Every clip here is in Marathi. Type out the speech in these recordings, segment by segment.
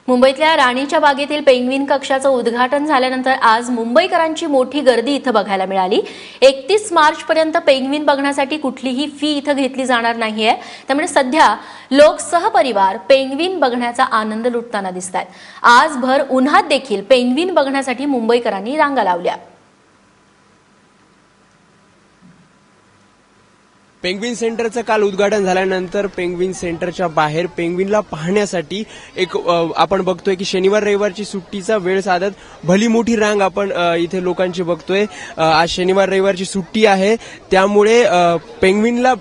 मुंबईतल्या राणीच्या बागेतील पेंग्विन कक्षाचं उद्घाटन झाल्यानंतर आज मुंबईकरांची मोठी गर्दी इथं बघायला मिळाली। 31 मार्चपर्यंत पेंग्विन बघण्यासाठी कुठलीही फी इथं घेतली जाणार नाहीये। त्यामुळे सध्या लोक सहपरिवार पेंग्विन बघण्याचा आनंद लुटताना दिसतात। आज भर उन्हात देखील पेंग्विन बघण्यासाठी मुंबईकरांनी रांगा लावल्या। पेंग्विन सेंटरचं काल उद्घाटन झाल्यानंतर पेंग्विन सेंटरच्या बाहेर पेंग्विनला पाहण्यासाठी एक आपण बघतोय की शनिवार रविवारची सुट्टीचा वेळ साधत भली मोठी रांग आपण इथे लोकांची बघतोय। आज शनिवार रविवारची सुट्टी आहे, त्यामुळे पेंग्विनला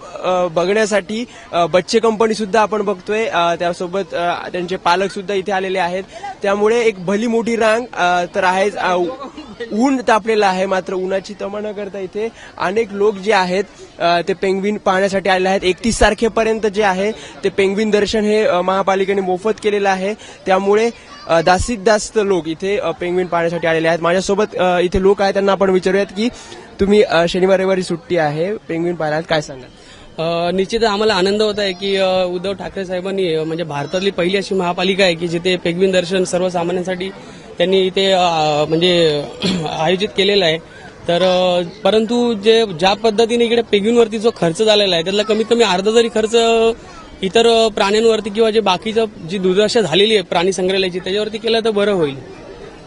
बघण्यासाठी बच्चे कंपनी सुद्धा आपण बघतोय, त्यासोबत त्यांचे पालक सुद्धा इथे आलेले आहेत। त्यामुळे एक भली मोठी रांग तर आहेच। ऊन तापलेलं आहे, मात्र उन्हाची तमा करता इथे अनेक लोक जे आहेत ते पेंग्विन पाहण्यासाठी आलेले आहेत। 31 तारखेपर्यंत जे आहे ते पेंग्विन दर्शन हे महापालिकेने मोफत केलेलं आहे, त्यामुळे जास्तीत जास्त लोक इथे पेंग्विन पाहण्यासाठी आलेले आहेत। माझ्यासोबत इथे लोक आहेत, त्यांना आपण विचारूयात की तुम्ही शनिवार रविवारी सुट्टी आहे, पेंग्विन पाहायला काय सांगाल? निश्चित आम्हाला आनंद होत आहे की उद्धव ठाकरे साहेबांनी म्हणजे भारतातली पहिली अशी महापालिका आहे की जिथे पेंग्विन दर्शन सर्वसामान्यांसाठी त्यांनी इथे म्हणजे आयोजित केलेलं आहे। तर परंतु ज्या पद्धतीने इकडे पेंग्विनवरती जो खर्च झालेला आहे त्यातला कमीत कमी अर्धा जरी खर्च इतर प्राण्यांवरती किंवा जे बाकीचं जी दुर्दशा झालेली आहे प्राणी संग्रहालयाची त्याच्यावरती केलं तर बरं होईल।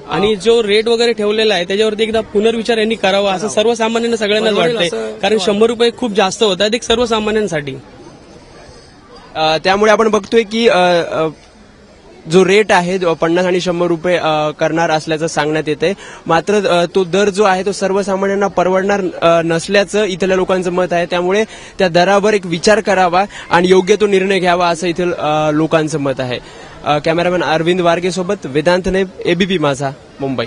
आणि जो रेट वगैरे ठेवलेला आहे त्याच्यावरती एकदा पुनर्विचार यांनी करावा असं सर्वसामान्यांना सगळ्यांनाच वाटतंय, कारण 100 रुपये खूप जास्त होत आहेत एक सर्वसामान्यांसाठी। त्यामुळे आपण बघतोय की जो रेट आहे 50 आणि 100 रुपये करणार असल्याचं सांगण्यात येते, मात्र तो दर जो आहे तो सर्वसामान्यांना परवडणार नसल्याचं इथल्या लोकांचं मत आहे। त्यामुळे त्या दरावर एक विचार करावा आणि योग्य तो निर्णय घ्यावा असं इथं लोकांचं मत आहे। कॅमेरामॅन अरविंद वारगे सोबत वेदांत नेब, एबीपी माझा, मुंबई।